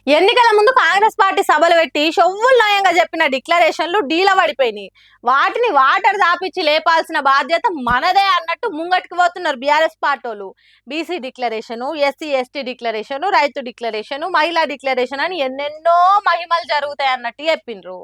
ఎన్నికల ముందు కాంగ్రెస్ పార్టీ సభలు పెట్టి షొవ్వులు నయంగా చెప్పిన డిక్లరేషన్లు డీల పడిపోయినాయి. వాటిని వాటర్ దాపిచ్చి లేపాల్సిన బాధ్యత మనదే అన్నట్టు ముంగటికి పోతున్నారు బీఆర్ఎస్ పార్టీలు. BC declaration, SC ST declaration, రైతు డిక్లరేషను, మహిళా డిక్లరేషన్ అని ఎన్నెన్నో మహిమలు జరుగుతాయి అన్నట్టు చెప్పిండ్రు.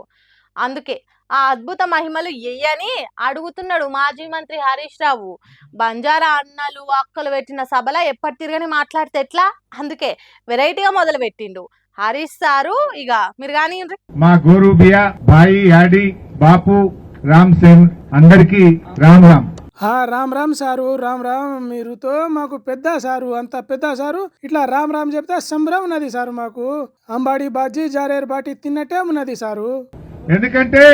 అందుకే ఆ అద్భుత మహిమలు ఎయ్యని అడుగుతున్నాడు మాజీ మంత్రి హరీష్ రావు. బంజారా అన్నలు అక్కలు పెట్టిన సభలో ఎప్పటి తిరగని మాట్లాడితే ఎట్లా, అందుకే వెరైటీగా మొదలు పెట్టిండు హరీష్ సారు. ఇక మీరు కానీ మా గోరు బియా భాయి యాడి బాపు రామ్ సేన్ అందరికి రామ్ రామ్. రామ్ రామ్ సారు, రామ్ రామ్. మీరుతో మాకు పెద్ద సారు, అంత పెద్ద సారు. ఇట్లా రామ్ రామ్ చెప్తే సంబరం ఉన్నది సారు. మాకు అంబాడి బాజీ జారేరు బాటి తిన్నట్టే ఉన్నది సారు. ఎందుకంటే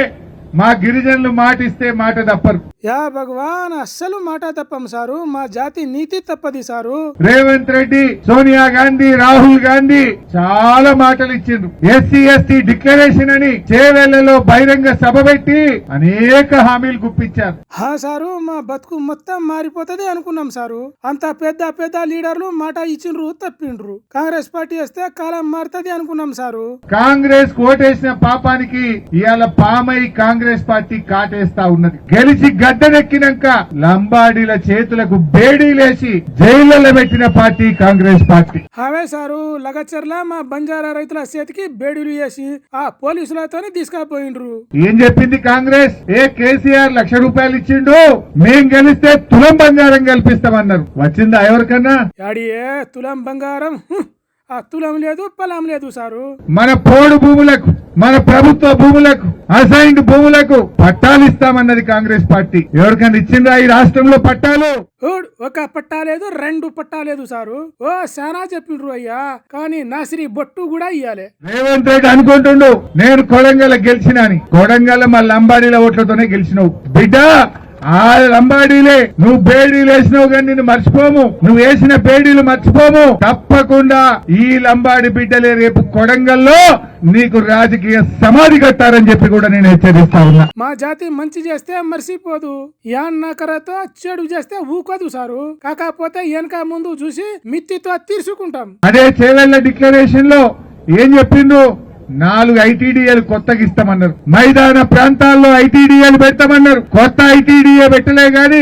మా గిరిజనులు మాట ఇస్తే మాట తప్పరు. యా భగవాన్, అస్సలు మాట తప్పం సారు. మా జాతి నీతి తప్పది సారు. రేవంత్ రెడ్డి, సోనియా గాంధీ, రాహుల్ గాంధీ చాలా మాటలు ఇచ్చిండ్రు. ఎస్సీ ఎస్టీ డిక్లరేషన్ అని చేవెళ్లలో బహిరంగ సభ పెట్టి అనేక హామీలు గుప్పించారు. సారు, మా బతుకు మొత్తం మారిపోతది అనుకున్నాం సారు. అంత పెద్ద పెద్ద లీడర్లు మాట ఇచ్చిండ్రు, తప్పిండ్రు. కాంగ్రెస్ పార్టీ వస్తే కాలం మారుతుంది అనుకున్నాం సారు. కాంగ్రెస్ ఓటేసిన పాపానికి ఇవాళ పామై కాంగ్రెస్ పార్టీ కాటేస్తా ఉన్నది. గెలిచి గడ్డనెక్కినాక లంబాడీల చేతులకు బేడీలేసి జైళ్లలో పెట్టిన పార్టీ కాంగ్రెస్ పార్టీ. అవే సారు, లగచర్ల మా బంజారా రైతుల చేతికి బేడీలు వేసి ఆ పోలీసులతోనే తీసుకుపోయిండ్రు. ఏం చెప్పింది కాంగ్రెస్? కేసీఆర్ ₹1,00,000 ఇచ్చిండు, మేం గెలిస్తే తులం బంగారం కల్పిస్తామన్నారు. వచ్చిందా ఎవరికన్నా? యాడియే తులం బంగారం? ఆ తులం లేదు, పొలం లేదు సారు. మన పోడు భూములకు, మన ప్రభుత్వ భూములకు, అసైన్డ్ భూములకు పట్టాలు ఇస్తామన్నది కాంగ్రెస్ పార్టీ. ఎవరికైనా ఇచ్చిందా ఈ రాష్ట్రంలో పట్టాలు? ఒక పట్టా లేదు, 2 పట్టా లేదు సారు. శానా చెప్పిండ్రు అయ్యా, కానీ నాసిరి బొట్టు కూడా ఇయ్యాలి. రేవంత్ రెడ్డి అనుకుంటుండు నేను కొడంగల్ గెలిచిన అని. కొడంగల్ మా లంబాడీల ఓట్లతోనే గెలిచినావు బిడ్డ. ఆ లంబాడీలే నువ్వు బేడీలు వేసినావు, కానీ నిన్ను మర్చిపోము. నువ్వు వేసిన బేడీలు మర్చిపోము. తప్పకుండా ఈ లంబాడి బిడ్డలే రేపు కొడంగల్లో నీకు రాజకీయ సమాధి కట్టారని చెప్పి కూడా నేను హెచ్చరిస్తా ఉన్నా. మా జాతి మంచి చేస్తే మర్చిపోదు, యాన్నకరతో చెడు చేస్తే ఊకోదు సారు. కాకపోతే వెనక ముందు చూసి మిత్తితో తీర్చుకుంటాం. అదే చేవెళ్ల డిక్లరేషన్ లో ఏం చెప్పిండ్రు? 4 ఐటీడీఏలు కొత్తగా ఇస్తామన్నారు. మైదాన ప్రాంతాల్లో ఐటీడీఏలు పెడతామన్నారు. కొత్త ఐటీడీఏ పెట్టలే గాని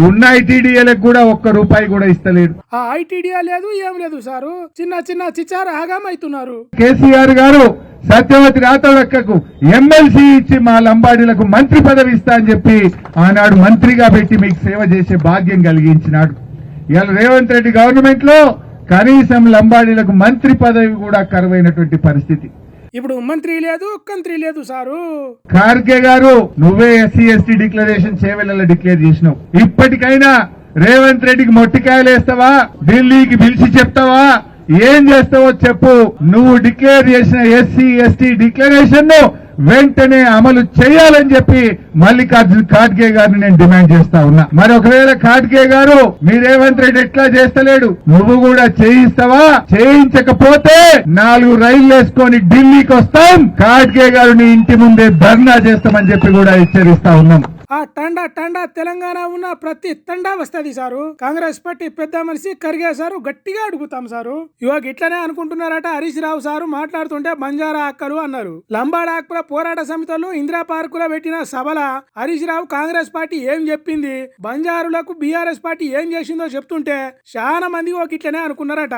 ఉన్న ఐటీడీఏలకు కూడా ₹1 కూడా ఇస్తలేడు. ఆ ఐటీడీఏ లేదు, ఏం లేదు సారు. చిన్న చిన్న చిచ్చార ఆగమవుతున్నారు. కేసీఆర్ గారు సత్యవతి రాథోడక్కకు ఎమ్మెల్సీ ఇచ్చి మా లంబాడీలకు మంత్రి పదవి ఇస్తా అని చెప్పి ఆనాడు మంత్రిగా పెట్టి మీకు సేవ చేసే భాగ్యం కలిగించినాడు. ఇవాళ రేవంత్ రెడ్డి గవర్నమెంట్ లో కనీసం లంబాడీలకు మంత్రి పదవి కూడా కరువైనటువంటి పరిస్థితి. ఇప్పుడు మంత్రి లేదు, కంత్రి లేదు సారు. ఖార్గే గారు, నువ్వే ఎస్సీ ఎస్టీ డిక్లరేషన్ చేవెళ్లలో డిక్లేర్ చేసినావు. ఇప్పటికైనా రేవంత్ రెడ్డికి మొట్టికాయలు వేస్తావా? ఢిల్లీకి పిలిచి చెప్తావా? ఏం చేస్తావో చెప్పు. నువ్వు డిక్లేర్ చేసిన ఎస్సీ ఎస్టీ డిక్లరేషన్ ను వెంటనే అమలు చేయాలని చెప్పి మల్లికార్జున్ ఖార్గే గారిని నేను డిమాండ్ చేస్తా ఉన్నా. మరి ఒకవేళ ఖార్గే గారు మీ రేవంత్ రెడ్డి ఎట్లా చేస్తలేడు, నువ్వు కూడా చేయిస్తావా? చేయించకపోతే 4 రైళ్లు వేసుకొని ఢిల్లీకి వస్తాం, ఖార్గే గారు నీ ఇంటి ముందే ధర్నా చేస్తామని చెప్పి కూడా హెచ్చరిస్తా ఉన్నాం. ఆ టండా టండా తెలంగాణ ఉన్న ప్రతి తండా వస్తది సారు. కాంగ్రెస్ పార్టీ పెద్ద మనిషి ఖర్గే సారు గట్టిగా అడుగుతాం సారు. ఇవాగ ఇట్లనే అనుకుంటున్నారట. హరీష్ రావు సారు మాట్లాడుతుంటే బంజారా అక్కలు అన్నారు. లంబాడా హక్కుల పోరాట సమితులు ఇందిరా పార్క్ లో పెట్టిన సభల హరీష్ రావు కాంగ్రెస్ పార్టీ ఏం చెప్పింది, బంజారులకు బీఆర్ఎస్ పార్టీ ఏం చేసిందో చెప్తుంటే చాలా మంది ఇట్లనే అనుకున్నారట.